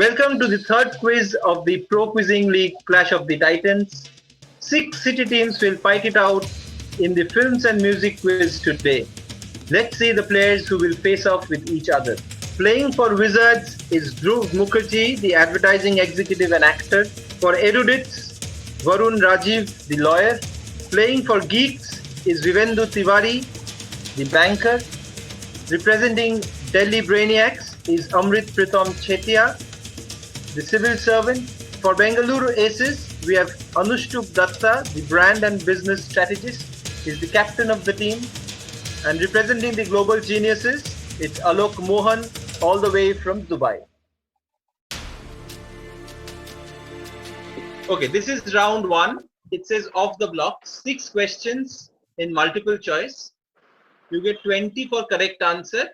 Welcome to the third quiz of the ProQuizzing League Clash of the Titans. 6 city teams will fight it out in the films and music quiz today. Let's see the players who will face off with each other. Playing for Wizards is Dhruv Mukherjee, the advertising executive and actor. For Erudites, Varun Rajiv, the lawyer. Playing for Geeks is Vivendu Tiwari, the banker. Representing Delhi Brainiacs is Amrit Pritam Chetia, the civil servant. For Bengaluru Aces, we have Anushtup Datta, the brand and business strategist, is the captain of the team. And representing the global geniuses, it's Alok Mohan, all the way from Dubai. Okay, this is round 1. It says off the block, 6 questions in multiple choice. You get 20 for correct answer,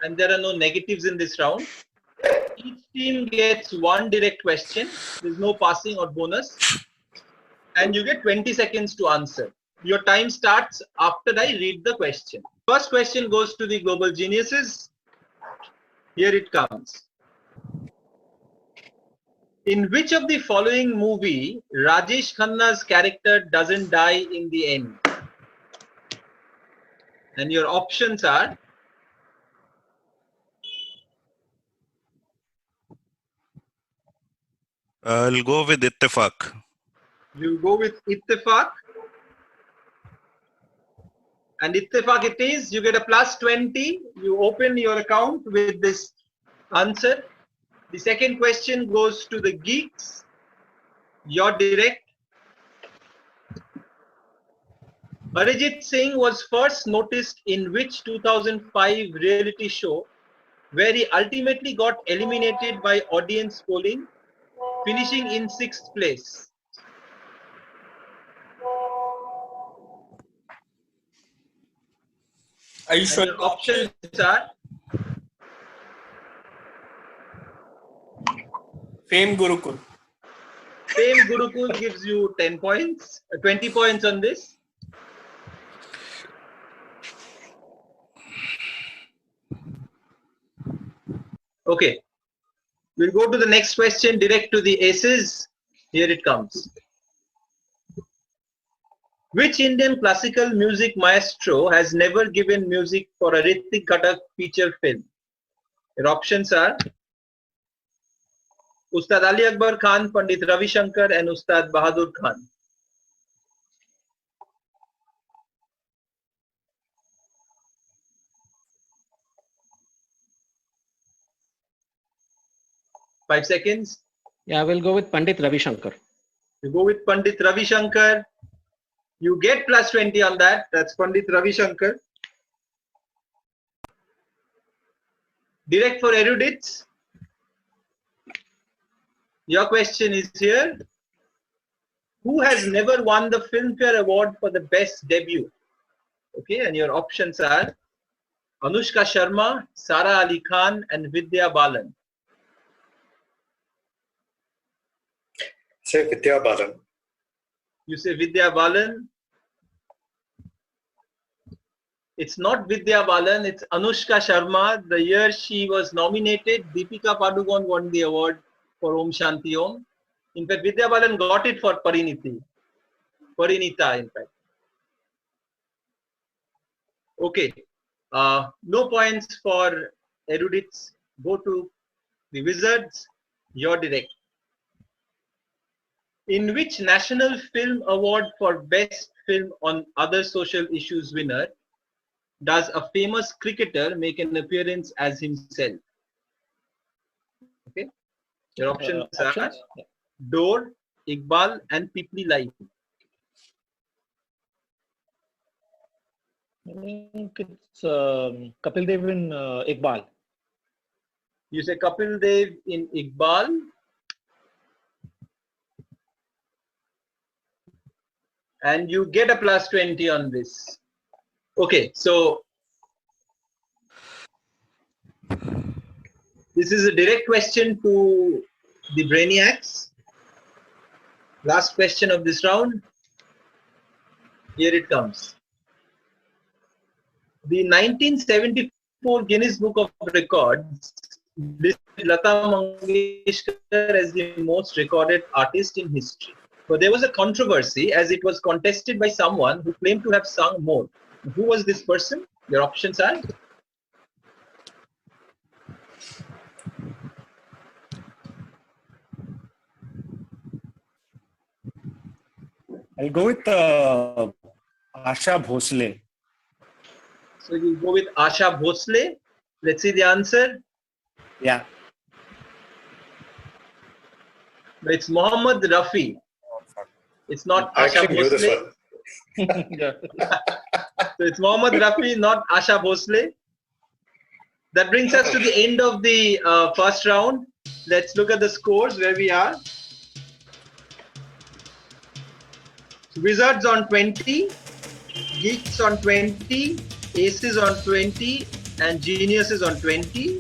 and there are no negatives in this round. Each team gets 1 direct question. There's no passing or bonus. And you get 20 seconds to answer. Your time starts after I read the question. First question goes to the global geniuses. Here it comes. In which of the following movie Rajesh Khanna's character doesn't die in the end? And your options are I'll go with Ittifaq. You go with Ittifaq. And Ittifaq it is. You get a plus 20. You open your account with this answer. The second question goes to the Geeks. Your direct. Arijit Singh was first noticed in which 2005 reality show where he ultimately got eliminated by audience polling, finishing in 6th place? Are you sure? Your options are Fame Gurukul. Fame Gurukul gives you 10 points, 20 points on this. Okay, we'll go to the next question direct to the aces. Here it comes. Which Indian classical music maestro has never given music for a Ritik Ghatak feature film? Your options are Ustad Ali Akbar Khan, Pandit Ravi Shankar and Ustad Bahadur Khan. Five seconds. Yeah, I will go with Pandit Ravi Shankar. You go with Pandit Ravi Shankar. You get plus 20 on that. That's Pandit Ravi Shankar. Direct for erudites. Your question is here. Who has never won the Filmfare Award for the best debut? Okay, and your options are Anushka Sharma, Sara Ali Khan and Vidya Balan. Say Vidya Balan. You say Vidya Balan. It's not Vidya Balan, it's Anushka Sharma. The year she was nominated, Deepika Padukone won the award for Om Shanti Om. In fact, Vidya Balan got it for Parinita, in fact. Okay, no points for erudites. Go to the Wizards, your direct. In which National Film Award for Best Film on Other Social Issues winner does a famous cricketer make an appearance as himself? Okay, your options are Dor, Iqbal and Pipli Lai. I think it's Kapil Dev in Iqbal. You say Kapil Dev in Iqbal. And you get a plus 20 on this. Okay, so this is a direct question to the Brainiacs. Last question of this round. Here it comes. The 1974 Guinness Book of Records listed Lata Mangeshkar as the most recorded artist in history. But there was a controversy as it was contested by someone who claimed to have sung more. Who was this person? Your options are I'll go with Asha Bhosle. so you go with Asha Bhosle. Let's see the answer. Yeah. It's Mohammad Rafi. It's not I Asha actually knew this Bhosle. one. Yeah. So it's Mohammad Rafi, not Asha Bhosle. That brings us to the end of the first round. Let's look at the scores where we are. Wizards on 20, Geeks on 20, Aces on 20, and Geniuses on 20.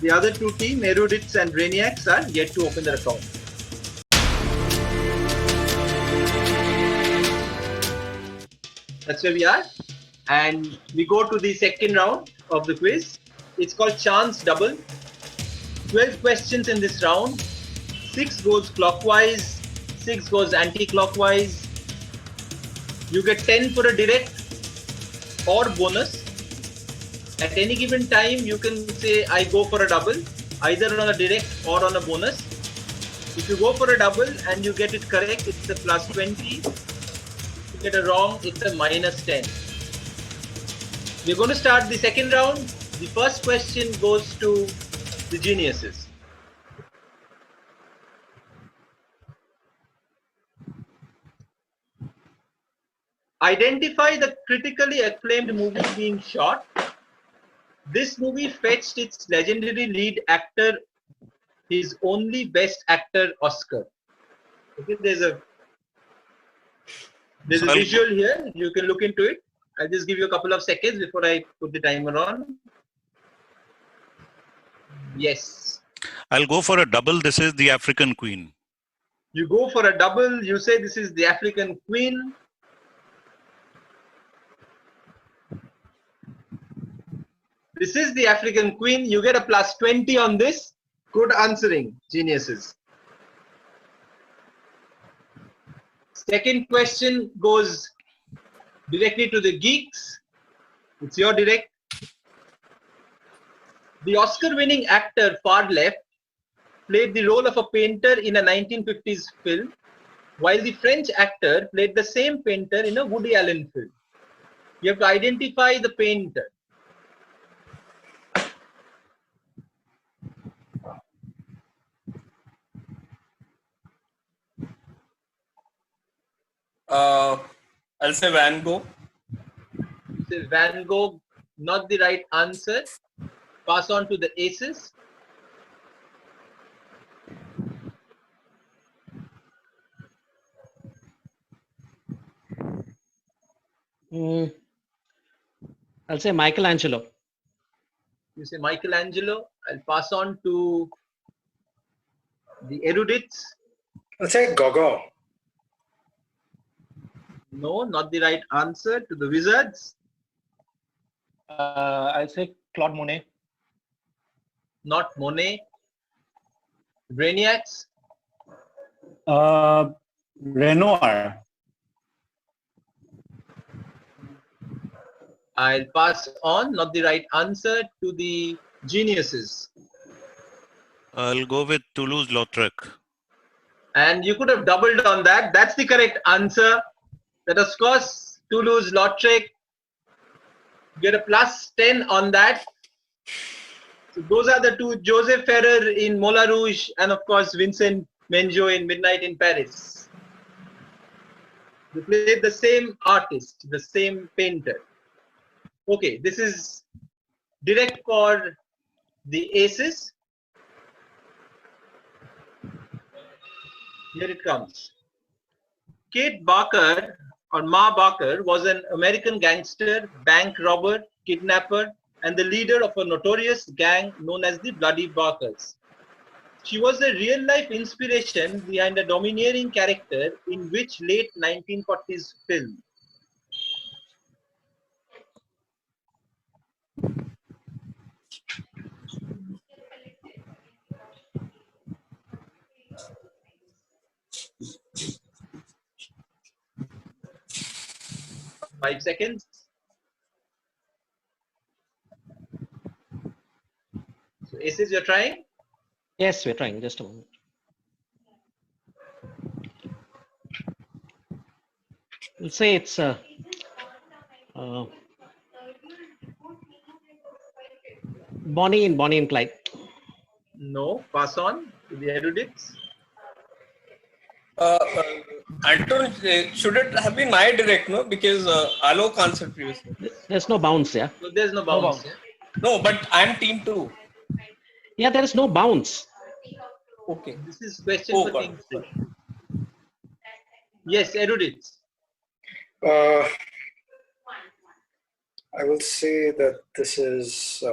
The other two teams, Erudites and Brainiacs, are yet to open their account. That's where we are. And we go to the second round of the quiz. It's called Chance Double. 12 questions in this round. 6 goes clockwise, 6 goes anti-clockwise. You get 10 for a direct or bonus. At any given time, you can say, I go for a double, either on a direct or on a bonus. If you go for a double and you get it correct, it's a plus 20. If you get it wrong, it's a minus 10. We're going to start the second round. The first question goes to the geniuses. Identify the critically acclaimed movie being shot. This movie fetched its legendary lead actor his only Best Actor Oscar. Okay, there's a So I'll visual here. You can look into it. I'll just give you a couple of seconds before I put the timer on. Yes. I'll go for a double. This is The African Queen. You go for a double. You say this is The African Queen. This is The African Queen. You get a plus 20 on this. Good answering, geniuses. Second question goes directly to the geeks. It's your direct. The Oscar-winning actor far left played the role of a painter in a 1950s film, while the French actor played the same painter in a Woody Allen film. You have to identify the painter. I'll say Van Gogh. You say Van Gogh, not the right answer. Pass on to the aces. I'll say Michelangelo. You say Michelangelo. I'll pass on to the erudites. Let's say Gogo. No, not the right answer. To the wizards. I'll say Claude Monet. Not Monet. Brainiacs. Renoir. I'll pass on. Not the right answer. To the geniuses. I'll go with Toulouse-Lautrec. And you could have doubled on that. That's the correct answer. That of course, Toulouse-Lautrec. Get a plus 10 on that. So those are the two, Joseph Ferrer in Moulin Rouge and of course Vincent Menjo in Midnight in Paris. They played the same artist, the same painter. Okay, this is direct for the aces. Here it comes. Kate Barker or Ma Barker was an American gangster, bank robber, kidnapper, and the leader of a notorious gang known as the Bloody Barkers. She was a real-life inspiration behind a domineering character in which late 1940s film? 5 seconds. So Aces, you're trying? Yes, we're trying. Just a moment. We'll say it's Bonnie and Clyde. No. Pass on to the erudites. Anton, should it have been my direct, no? Because Alok answered previously. There's no bounce, yeah. So there's no bounce. bounce. No, but I'm team 2. Yeah, there is no bounce. Okay. This is question Oh, for God. team 3. Yes, erudites. I will say that this is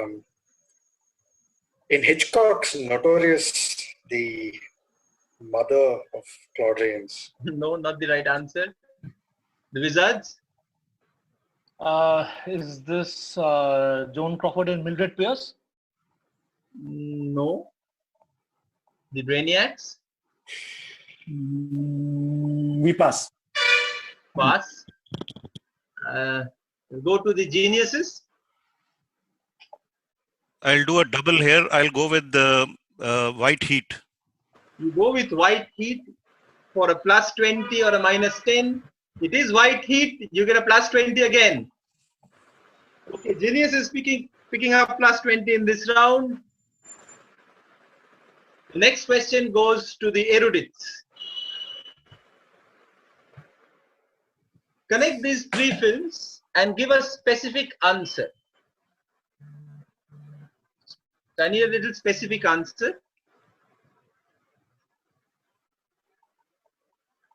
in Hitchcock's Notorious, the mother of Claude Rains. No, not the right answer. The Wizards. Is this Joan Crawford and Mildred Pierce? No. The Brainiacs. We pass. Pass. We'll go to the geniuses. I'll do a double here. I'll go with the white heat. You go with white heat for a plus 20 or a minus 10. It is white heat. You get a plus 20 again. Okay, genius is picking up plus 20 in this round. The next question goes to the erudites. Connect these 3 films and give a specific answer. So I need a little specific answer.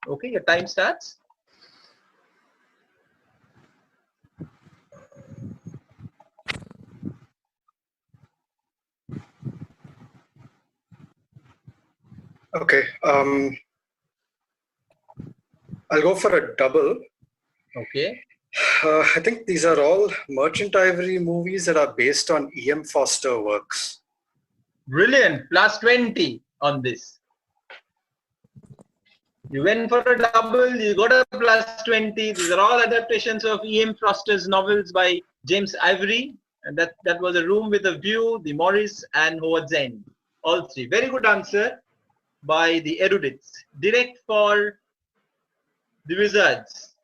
Okay, your time starts. Okay. I'll go for a double. Okay. I think these are all Merchant Ivory movies that are based on E.M. Foster works. Brilliant. Plus 20 on this. You went for a double, you got a plus 20. These are all adaptations of E.M. Foster's novels by James Ivory. And that was A Room with a View, The Morris, and Howard's End. All 3. Very good answer by the erudites. Direct for the Wizards.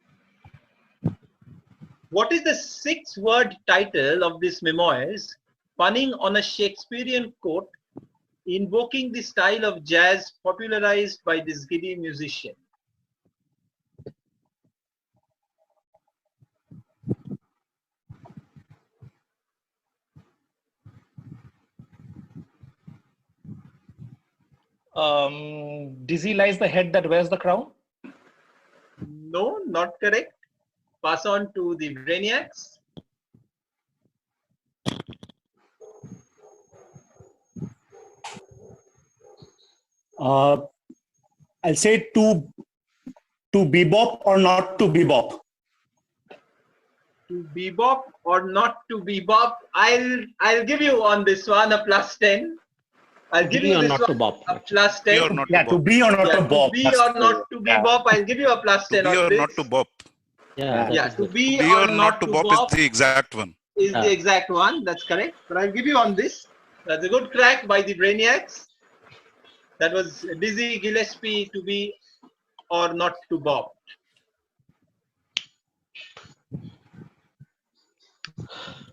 What is the 6-word title of this memoirs, punning on a Shakespearean quote, invoking the style of jazz popularized by this giddy musician? Dizzy lies the head that wears the crown. No, not correct. Pass on to the Brainiacs. I'll say to bebop or not to bebop. To bebop or not to bebop? I'll give you on this one a plus 10. I'll give Be you or this not one to bop. a plus Be 10. or not Yeah, to to bop. be or not Yeah, to bop. to be That's or the- not to yeah. bebop, I'll give you a plus To 10 be on or this. not to bop. Yeah, that Yeah, is to good. be, To be or not to bop is the exact one. is Yeah. the exact one. That's correct. But I'll give you on this. That's a good crack by the Brainiacs. That was Dizzy Gillespie, to be or not to bop.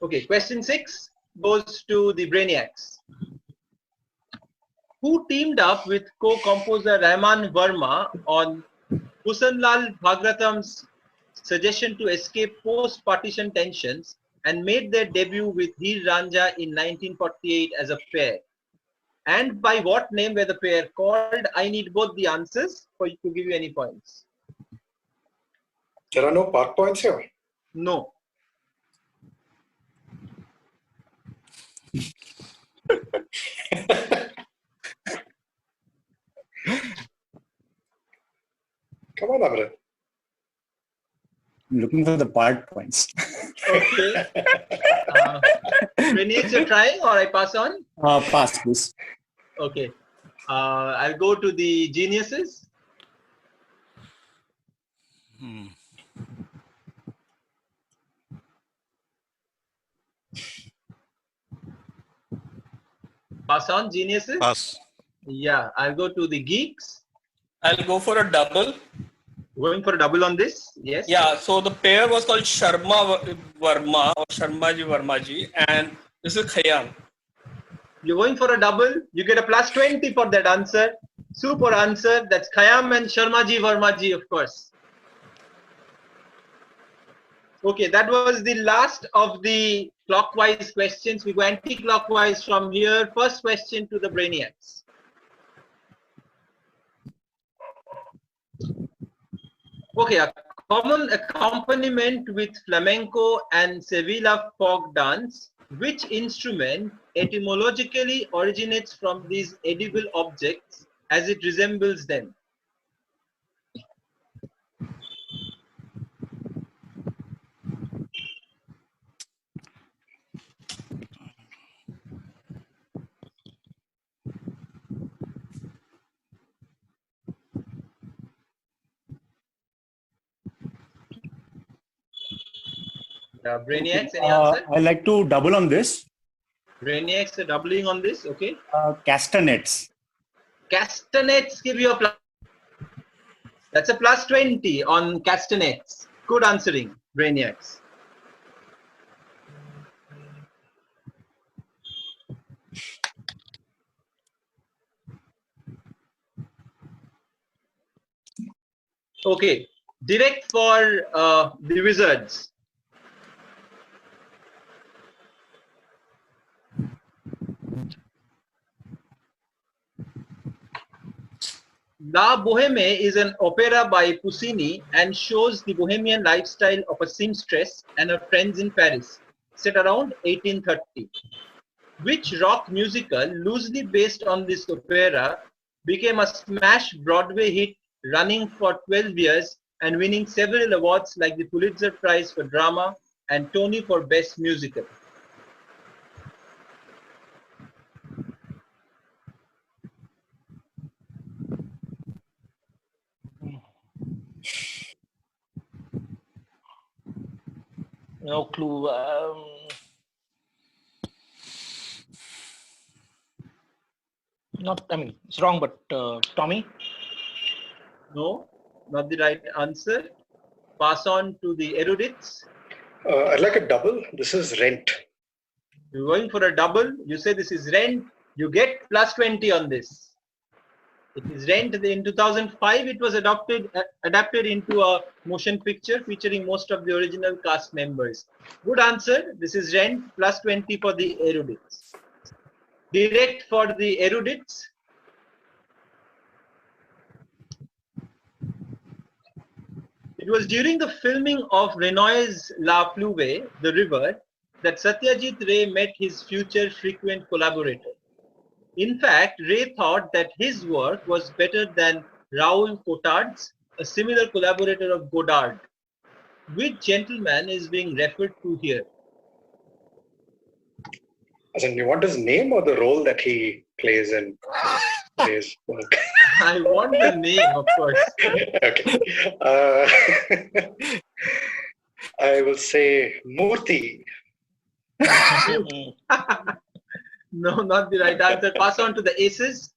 Okay, question 6 goes to the Brainiacs. Who teamed up with co-composer Rahman Verma on Kusanlal Bhagratam's suggestion to escape post-partition tensions and made their debut with Heer Ranja in 1948 as a pair? And by what name were the pair called? I need both the answers for you to give you any points. There are no park points here. No. Come on, Amrit. I'm looking for the part points. Okay. Brainiacs, you're trying, or I pass on? Pass, please. Okay. I'll go to the geniuses. Hmm. Pass on, geniuses? Pass. Yeah, I'll go to the geeks. I'll go for a double. Going for a double on this? Yes. Yeah, so the pair was called Sharma Verma or Sharmaji Vermaji, and this is Khayyam. You're going for a double. You get a plus 20 for that answer. Super answer. That's Khayyam and Sharmaji Vermaji, of course. Okay, that was the last of the clockwise questions. We go anti-clockwise from here. First question to the Brainiacs. Okay, a common accompaniment with flamenco and Sevilla folk dance. Which instrument etymologically originates from these edible objects as it resembles them? Brainiacs, any answer? I like to double on this. Brainiacs are doubling on this, okay? Castanets. Castanets give you a plus. That's a plus 20 on castanets. Good answering, Brainiacs. Okay, direct for the Wizards. La Boheme is an opera by Puccini and shows the bohemian lifestyle of a seamstress and her friends in Paris, set around 1830. Which rock musical, loosely based on this opera, became a smash Broadway hit running for 12 years and winning several awards like the Pulitzer Prize for Drama and Tony for Best Musical? No clue. Not, I mean, it's wrong, but Tommy? No, not the right answer. Pass on to the erudites. I'd like a double. This is Rent. You're going for a double. You say this is Rent. You get plus 20 on this. It is Rent. In 2005, it was adapted into a motion picture featuring most of the original cast members. Good answer. This is Rent. Plus 20 for the erudites. Direct for the erudites. It was during the filming of Renoir's La Pluie, The River, that Satyajit Ray met his future frequent collaborator. In fact, Ray thought that his work was better than Raoul Cotard's, a similar collaborator of Godard. Which gentleman is being referred to here? As in, you want his name or the role that he plays in his work? I want the name, of course. Okay. I will say Murthy. No, not the right answer. Pass on to the aces.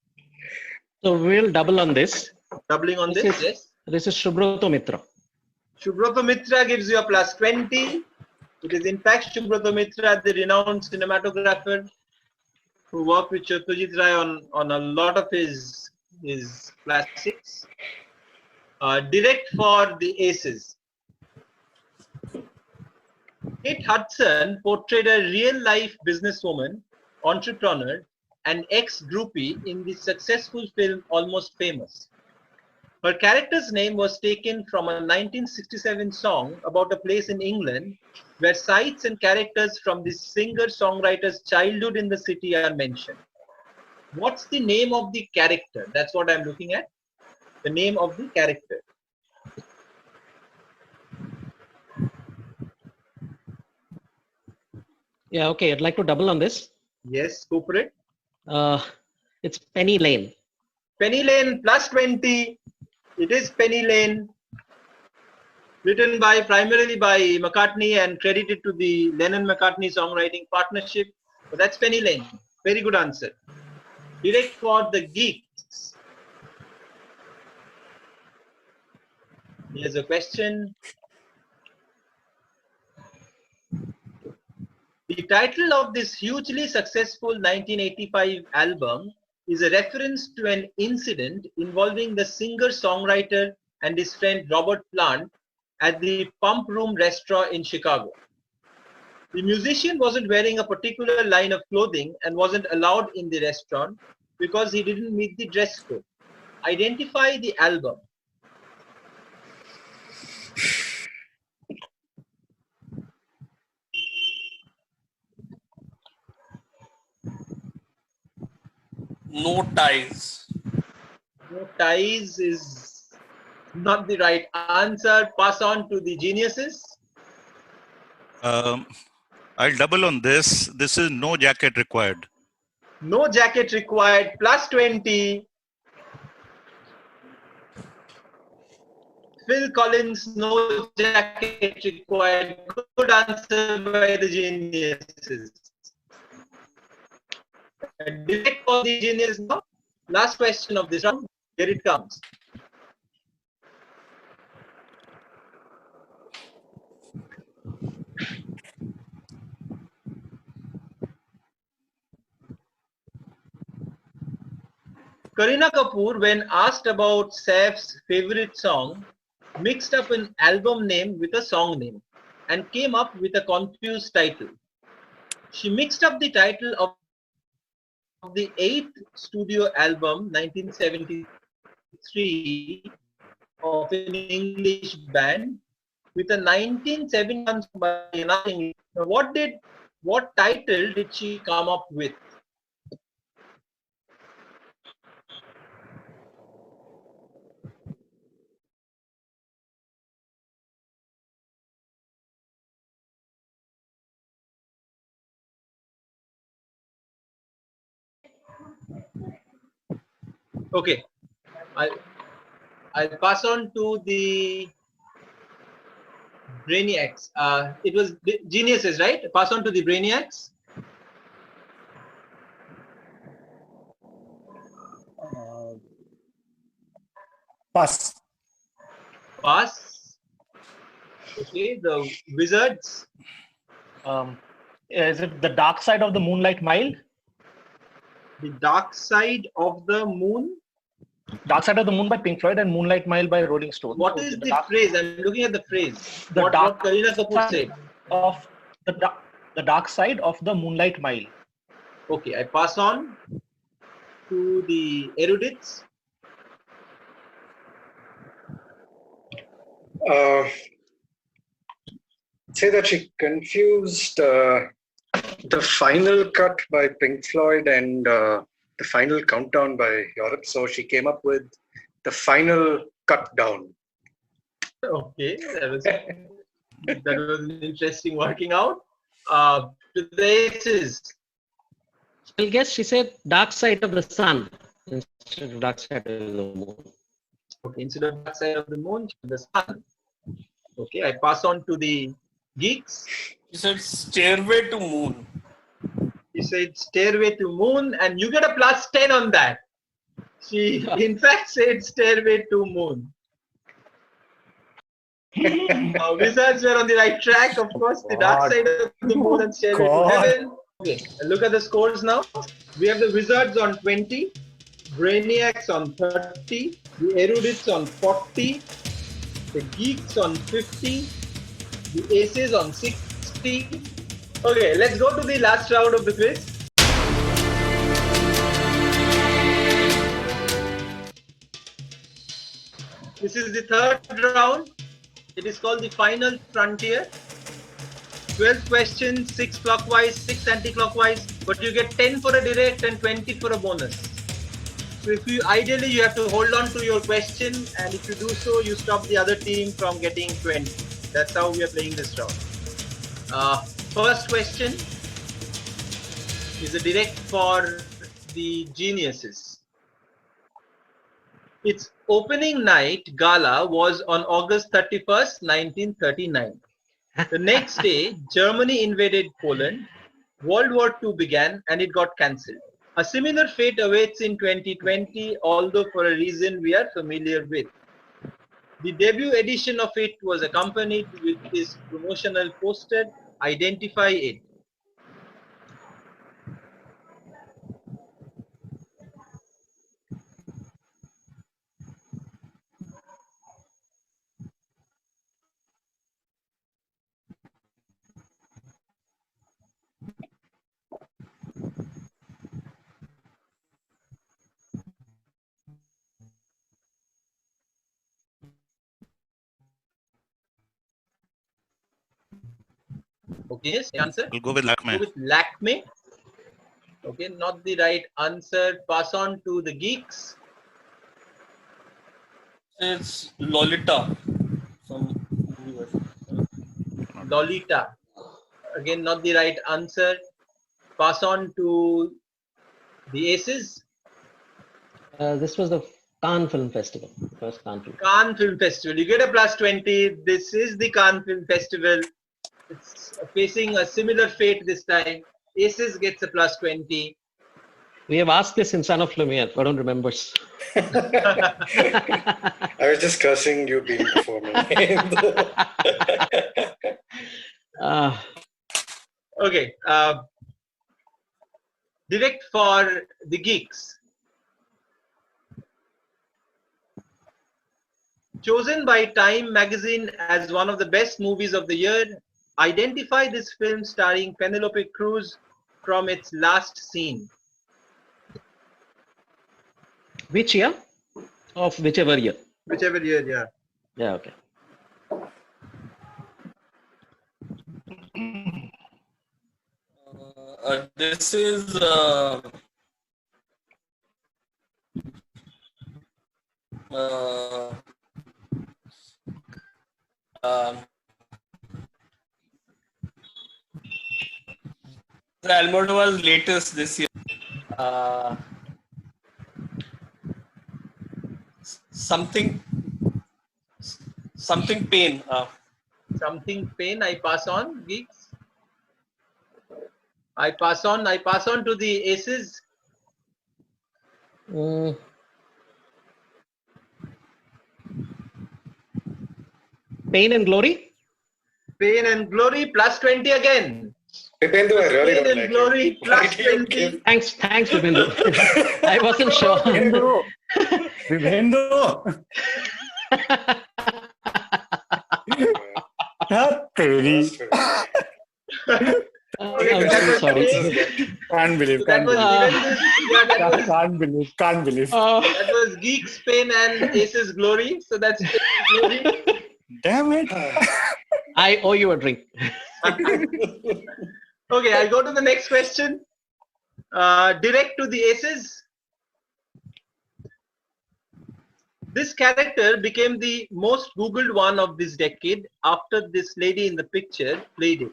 So we'll double on this. Doubling on this, yes. This is Shubroto Mitra. Shubroto Mitra gives you a plus 20. It is in fact Shubroto Mitra, the renowned cinematographer who worked with Satyajit Ray on a lot of his classics. Direct for the aces. Kate Hudson portrayed a real-life businesswoman, entrepreneur, and ex-groupie in the successful film Almost Famous. Her character's name was taken from a 1967 song about a place in England where sights and characters from the singer-songwriter's childhood in the city are mentioned. What's the name of the character? That's what I'm looking at. The name of the character. Yeah, okay. I'd like to double on this. Yes, go for it. It's Penny Lane. Penny Lane plus 20. It is Penny Lane. Written primarily by McCartney and credited to the Lennon-McCartney songwriting partnership. So that's Penny Lane. Very good answer. Direct for the geeks. Here's a question. The title of this hugely successful 1985 album is a reference to an incident involving the singer-songwriter and his friend Robert Plant at the Pump Room restaurant in Chicago. The musician wasn't wearing a particular line of clothing and wasn't allowed in the restaurant because he didn't meet the dress code. Identify the album. No ties. No ties is not the right answer. Pass on to the geniuses. I'll double on this. This is No Jacket Required. No jacket required. Plus 20. Phil Collins, no jacket required. Good answer by the geniuses. Direct for the genius now. Last question of this round. Here it comes. Kareena Kapoor, when asked about Saif's favorite song, mixed up an album name with a song name and came up with a confused title. She mixed up the title of the 8th studio album, 1973, of an English band with a 1971 song by another English. Now, what title did she come up with? Okay, I'll pass on to the Brainiacs. It was geniuses, right? Pass on to the Brainiacs. Pass. Pass. Okay, the Wizards. Is it The Dark Side of the Moonlight Mile? The Dark Side of the Moon. Dark Side of the Moon by Pink Floyd and Moonlight Mile by Rolling Stone. What is the phrase? I'm looking at the phrase. The What Kareena Kapoor said. Of the Dark Side of the Moonlight Mile. Okay, I pass on to the erudites. Say that she confused the Final Cut by Pink Floyd and the Final Countdown by Europe. So she came up with the Final Cut Down. Okay, that was an interesting working out. To the aces. I guess she said Dark Side of the Sun instead of Dark Side of the Moon. Okay, instead of Dark Side of the Moon, the Sun. Okay, I pass on to the geeks. You said Stairway to Moon. She said Stairway to Moon, and you get a plus 10 on that. She, in fact, said Stairway to Moon. Wizards were on the right track, of course. The Dark Side of the Moon and Stairway to Heaven. Okay, look at the scores now. We have the Wizards on 20, Brainiacs on 30, the Erudites on 40, the Geeks on 50, the Aces on 60. Okay, let's go to the last round of the quiz. This is the third round. It is called the Final Frontier. 12 questions, 6 clockwise, 6 anti-clockwise, but you get 10 for a direct and 20 for a bonus. So if you ideally you have to hold on to your question, and if you do so, you stop the other team from getting 20. That's how we are playing this round. First question is a direct for the geniuses. Its opening night gala was on August 31st, 1939. The next day, Germany invaded Poland, World War II began, and it got cancelled. A similar fate awaits in 2020, although for a reason we are familiar with. The debut edition of it was accompanied with this promotional poster. Identify it. Okay, yes, the answer? I'll go with Go Lakme. with Lakme. Okay, not the right answer. Pass on to the geeks. It's Lolita. Some movie version. Lolita. Again, not the right answer. Pass on to the aces. This was the Cannes Film Festival. The first Cannes Film. Cannes Film Festival. You get a plus 20. This is the Cannes Film Festival. It's facing a similar fate this time. Aces gets a plus 20. We have asked this in Son of Lumiere. I don't remember. I was just cursing you being performing. Okay. Direct for the geeks. Chosen by Time magazine as one of the best movies of the year, identify this film starring Penelope Cruz from its last scene. Which year? Of whichever year. Whichever year, yeah. Yeah, okay. This is Almodovar's latest this year. Something pain. Something pain. I pass on, geeks. I pass on to the aces. Pain and Glory? Pain and Glory plus 20 again. Vipindu, I really Pain don't and like Glory you. plus Why do you 20. give- Thanks, Vipindu. I wasn't sure. Vibhendu. Vibhendu. Teri. I'm so sorry. Can't believe. That Can't was believe. Juventus. Can't believe. Can't believe. That was Geeks, Pain and Aces Glory. So that's Pain and Glory. Damn it. I owe you a drink. Okay, I'll go to the next question. Direct to the aces. This character became the most Googled one of this decade after this lady in the picture played it.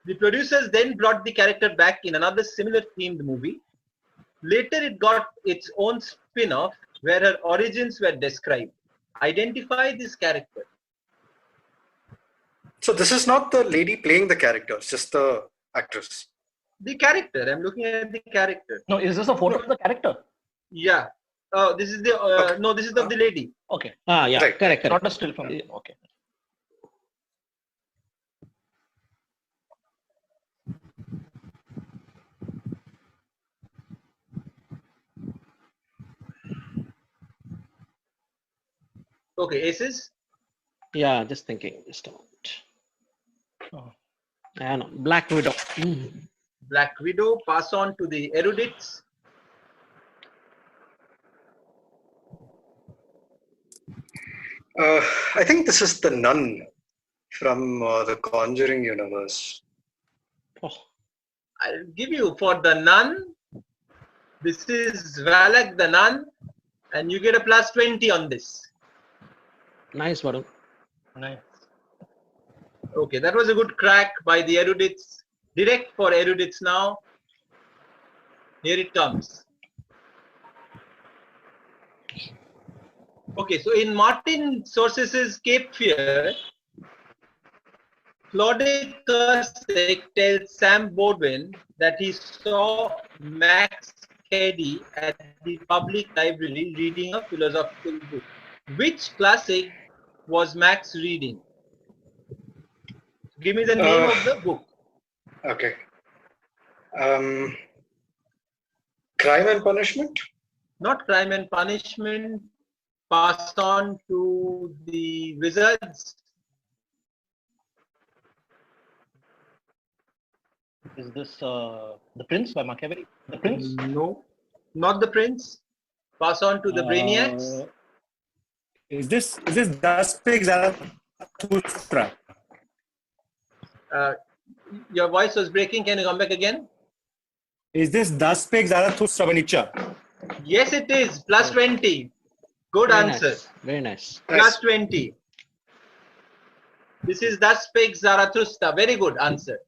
The producers then brought the character back in another similar themed movie. Later, it got its own spin-off where her origins were described. Identify this character. So this is not the lady playing the character, it's just the actress. The character. I'm looking at the character. No, is this a photo of the character? Yeah. Oh, this is the Okay. no. This is of the lady. Okay. Yeah, Right. correct. Not a still from. Okay. Okay, aces. Yeah, just thinking. Just a moment. Oh. I know. Black Widow. Black Widow. Pass on to the erudites. I think this is the nun from the Conjuring universe. Oh, I'll give you for the nun. This is Valak the nun, and you get a plus 20 on this. nice, Varun. Nice. Okay, that was a good crack by the erudites. Direct for erudites now. Here it comes. Okay, so in Martin Scorsese's Cape Fear, Claudicus tells Sam Bodwin that he saw Max Cady at the public library reading a philosophical book. Which classic was Max reading? Give me the name of the book. Okay. Crime and Punishment? Not Crime and Punishment. Pass on to the Wizards. Is this The Prince by Machiavelli? The Prince? No, not the Prince. Pass on to the Brainiacs. Is this Thus Spake Zarathustra? Your voice was breaking. Can you come back again? Is this Thus Spake Zarathustra by Nietzsche? Yes, it is. Plus 20. Good Very answer. nice. Very nice. Plus 20. This is Thus Spake Zarathustra. Very good answer.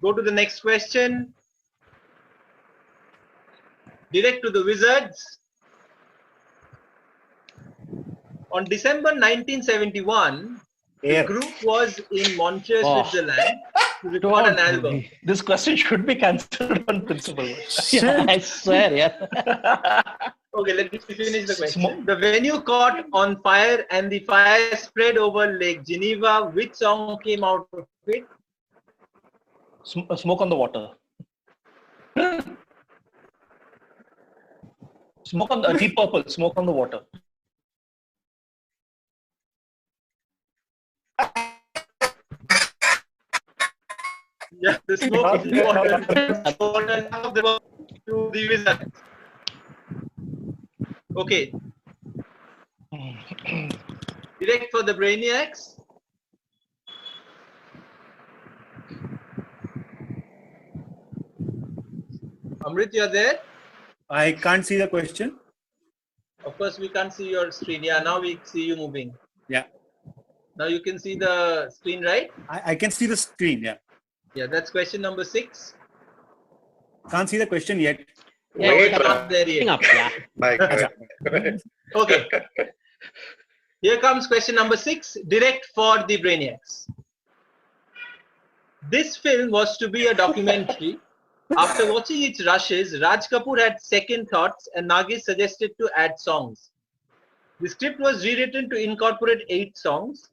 Go to the next question. Direct to the Wizards. On December 1971, the group was in Montreal, Switzerland to record an album. This question should be cancelled on principle. Yeah, I swear, yeah. Okay, let me finish the question. The venue caught on fire and the fire spread over Lake Geneva. Which song came out of it? Smoke on the Water. Smoke on the Deep Purple. Smoke on the Water. Yeah, the smoke on the water. To the Wizards. Okay. Direct for the Brainiacs. Amrit, you are there? I can't see the question. Of course, we can't see your screen. Yeah, now we see you moving. Yeah. Now you can see the screen, right? I can see the screen, yeah. Yeah, that's question number 6. Can't see the question yet. Yeah, Wait, it's Not there coming yet. up, yeah. Mike. Okay. Here comes question number 6, direct for the Brainiacs. This film was to be a documentary. After watching its rushes, Raj Kapoor had second thoughts and Nagis suggested to add songs. The script was rewritten to incorporate 8 songs.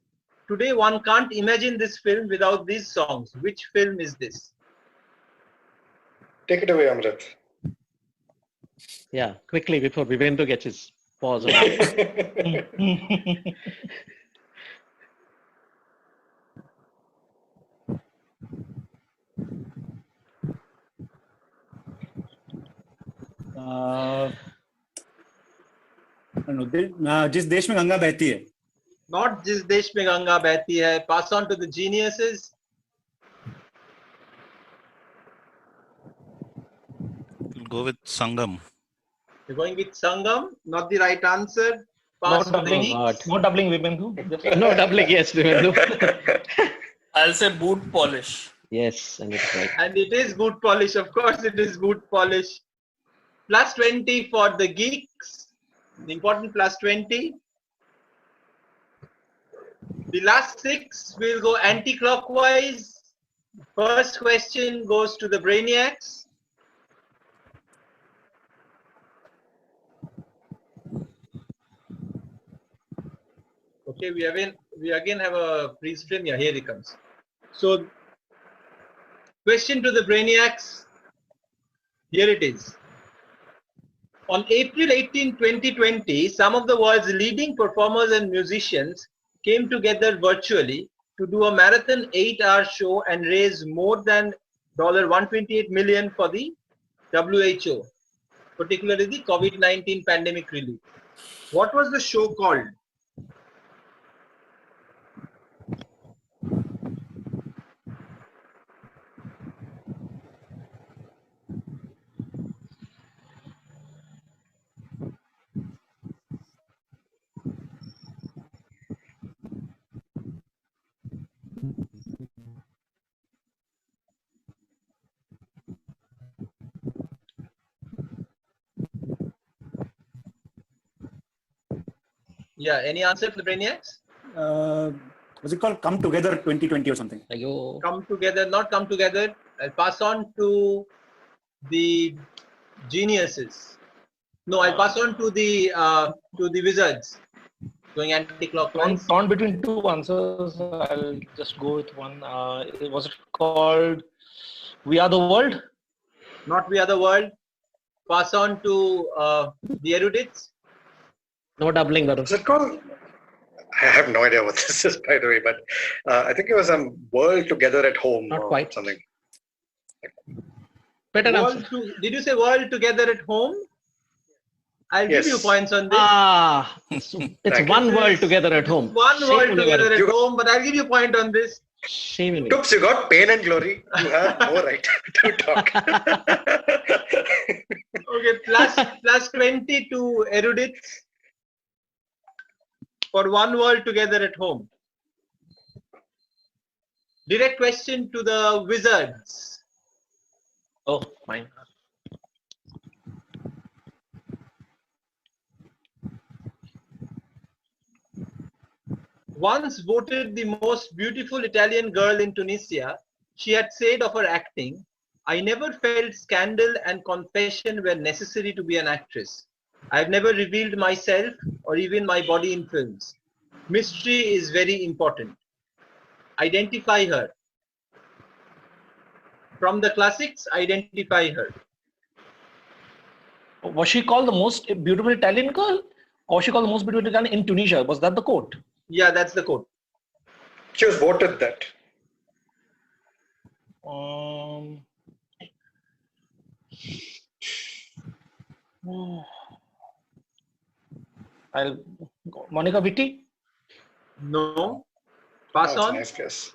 Today, one can't imagine this film without these songs. Which film is this? Take it away, Amrit. Yeah, quickly before Vivendra gets his pause. जिस देश में गंगा बहती है. Not Jis Desh Mein Ganga Behti Hai. Pass on to the geniuses. We'll go with Sangam. You're going with Sangam. Not the right answer. No Pass on to the doubling. geeks. No doubling, Vibhendu. No doubling, yes, Vivendra. I'll say boot polish. Yes, and it's right. And it is boot polish. Of course, it is boot polish. Plus 20 for the geeks. The important plus 20. The last 6 will go anti-clockwise. First question goes to the Brainiacs. Okay, we again have a pre-screen. Yeah, here it comes. So, question to the Brainiacs. Here it is. On April 18, 2020, some of the world's leading performers and musicians came together virtually to do a marathon 8-hour show and raise more than $128 million for the WHO, particularly the COVID-19 pandemic relief. What was the show called? Yeah, any answer for the Brainiacs? Was it called Come Together 2020 or something? Ayo. Come together, not come together. I'll pass on to the geniuses. No, I'll pass on to the wizards. Going anti-clockwise. Torn between two answers. I'll just go with one. Was it called We Are the World? Not We Are the World. Pass on to the erudites. No doubling, Varun. Is it called? I have no idea what this is, by the way, but I think it was some World Together at Home Not or quite. something. Better answer. Did you say world together at home? I'll Yes. give you points on this. Ah, it's Thank one you. world together at home. One Shame world on you, together Varun. at home, but I'll give you a point on this. Shame on you. Toops, you got pain and glory. You have no right to talk. Okay, plus 20 to erudites for one world together at home. Direct question to the wizards. Oh, mine. Once voted the most beautiful Italian girl in Tunisia, she had said of her acting, "I never felt scandal and confession were necessary to be an actress. I've never revealed myself or even my body in films. Mystery is very important. Identify her." From the classics, identify her. Was she called the most beautiful Italian girl? Or was she called the most beautiful Italian in Tunisia? Was that the quote? Yeah, that's the quote. She was voted that. I'll go. Monica Vitti? No. Pass That's a on. nice guess.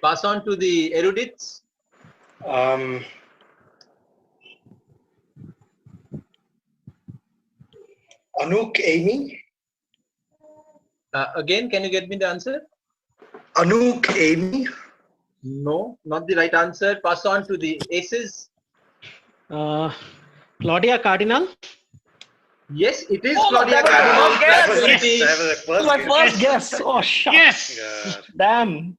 Pass on to the erudites. Anouk Amy? Again, can you get me the answer? Anouk Amy? No, not the right answer. Pass on to the aces. Claudia Cardinal. Yes, it is Oh, Claudia that was Cardinal. my first guess. That was the This first is my guess. first guess. Oh, shucks. Yes. God. Damn.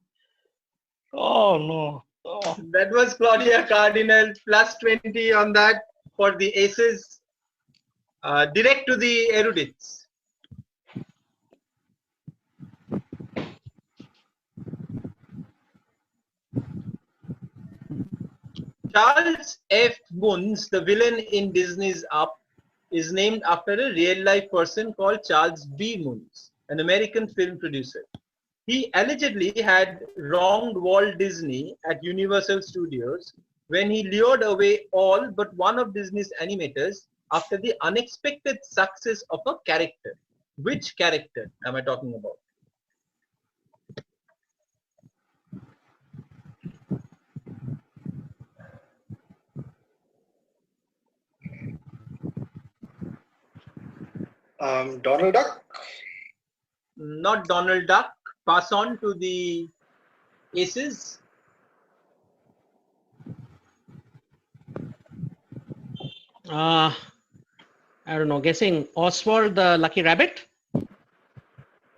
Oh, no. Oh. That was Claudia Cardinal. Plus 20 on that for the aces. Direct to the erudites. Charles F. Moons, the villain in Disney's Up, is named after a real-life person called Charles B. Moons, an American film producer. He allegedly had wronged Walt Disney at Universal Studios when he lured away all but one of Disney's animators after the unexpected success of a character. Which character am I talking about? Donald Duck? Not Donald Duck. Pass on to the aces. I don't know. Guessing Oswald the Lucky Rabbit.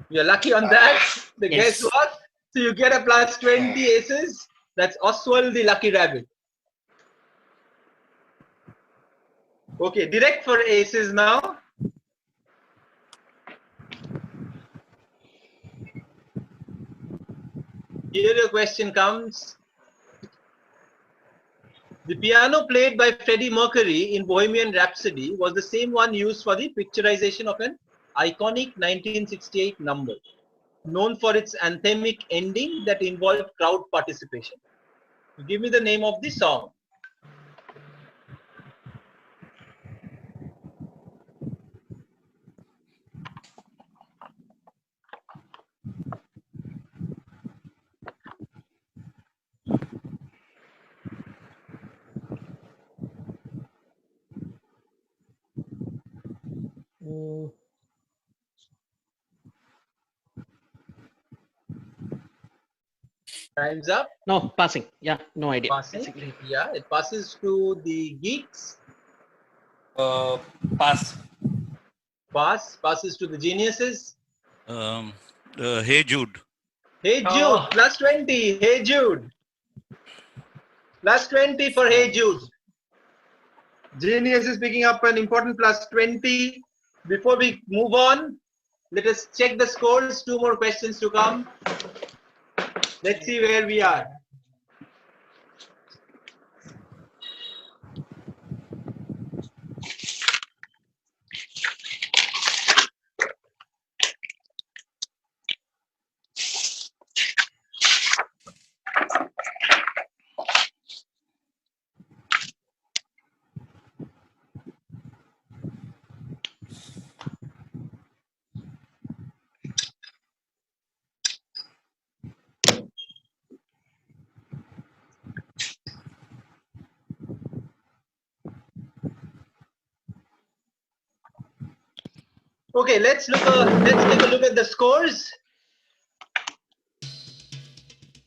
You're lucky on that. The Yes. guess was. So you get a plus 20 aces. That's Oswald the Lucky Rabbit. Okay, direct for aces now. Here your question comes. The piano played by Freddie Mercury in Bohemian Rhapsody was the same one used for the picturization of an iconic 1968 number, known for its anthemic ending that involved crowd participation. Give me the name of the song. Time's up. No, passing. Yeah, no idea. Passing. Basically. Yeah, it passes to the geeks. Pass. Passes to the geniuses. Hey Jude. Hey Jude, plus 20. Hey Jude. Plus 20 for Hey Jude. Genius is picking up an important plus 20. Before we move on, let us check the scores. 2 more questions to come. Let's see where we are. Okay, let's take a look at the scores.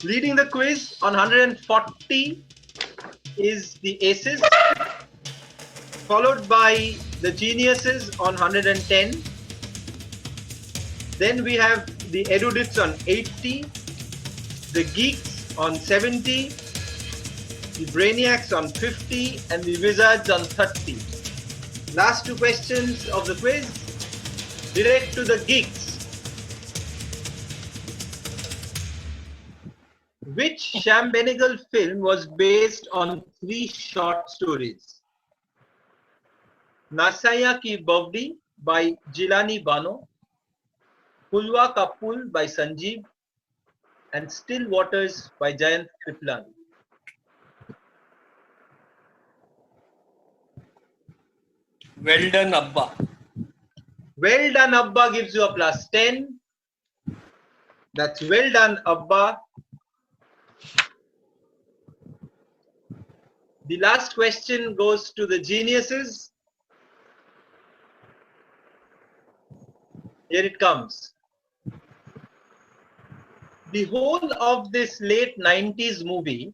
Leading the quiz on 140 is the Aces, followed by the Geniuses on 110. Then we have the Erudites on 80, the Geeks on 70, the Brainiacs on 50, and the Wizards on 30. Last 2 questions of the quiz. Direct to the Geeks. Which Shambenigal film was based on 3 short stories? Nasaya Ki Bavdi by Jilani Bano, Pulwa Ka Pul by Sanjeev, and Still Waters by Jayant Kripalani. Well done, Abba. Well done, Abba gives you a plus 10. That's well done, Abba. The last question goes to the Geniuses. Here it comes. The whole of this late 90s movie,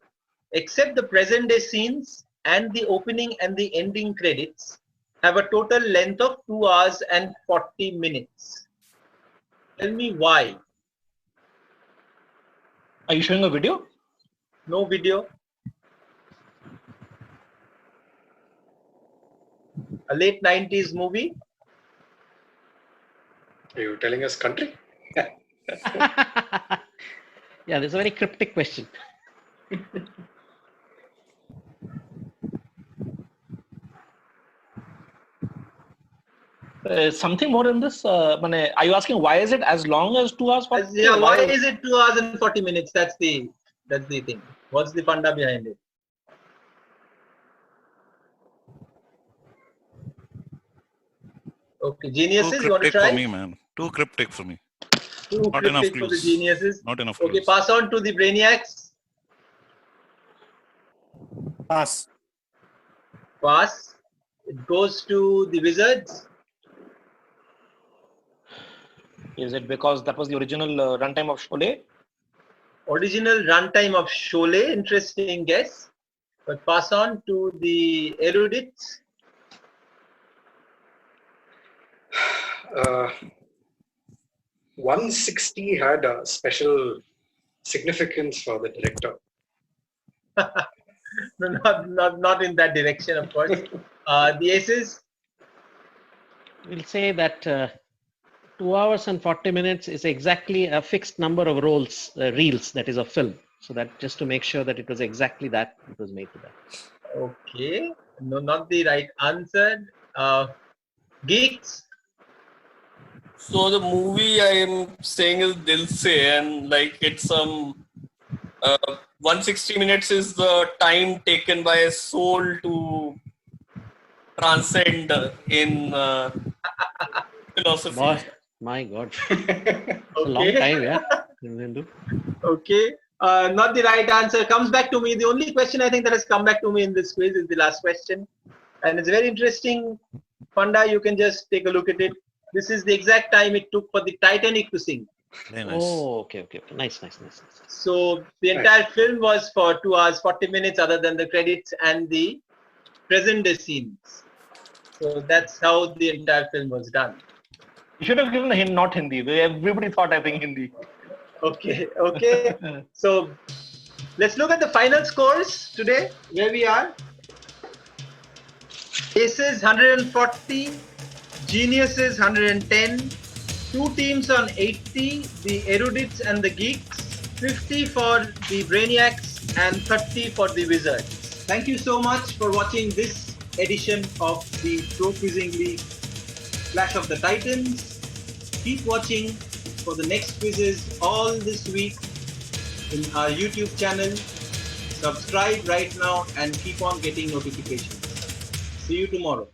except the present day scenes and the opening and the ending credits, have a total length of 2 hours and 40 minutes. Tell me why. Are you showing a video? No video. A late 90s movie. Are you telling us country? Yeah, that's a very cryptic question. Something more in this? Are you asking why is it as long as 2 hours? Yeah, why is it 2 hours and 40 minutes? That's the thing. What's the funda behind it? Okay, Geniuses, you want to Too cryptic try? for me, man. Too cryptic for me. Too Not enough cryptic for the clues. Geniuses. Not enough Okay, clues. pass on to the Brainiacs. Pass. Pass. It goes to the Wizards. Is it because that was the original runtime of Sholay? Original runtime of Sholay. Interesting guess. But pass on to the Erudites. 160 had a special significance for the director. No, not in that direction, of course. The Aces. We'll say that 2 hours and 40 minutes is exactly a fixed number of reels, that is a film. So that just to make sure that it was exactly that, it was made to that. Okay. No, not the right answer. Geeks. So the movie I am saying is Dil Se, and like it's 160 minutes is the time taken by a soul to transcend in philosophy. Boy, my God. It's a long time, yeah. Okay. Not the right answer. Comes back to me. The only question I think that has come back to me in this quiz is the last question. And it's very interesting. Panda, you can just take a look at it. This is the exact time it took for the Titanic to sink. Very nice. Oh, okay. Nice. So the entire film was for 2 hours, 40 minutes other than the credits and the present day scenes. So that's how the entire film was done. You should have given a hint, not Hindi. Everybody thought I think Hindi. Okay, okay. So let's look at the final scores today, where we are. Aces 140, Geniuses 110, two teams on 80, the erudites and the geeks, 50 for the brainiacs and 30 for the wizards. Thank you so much for watching this edition of the ProQuizzing League Clash of the Titans. Keep watching for the next quizzes all this week in our YouTube channel. Subscribe right now and keep on getting notifications. See you tomorrow.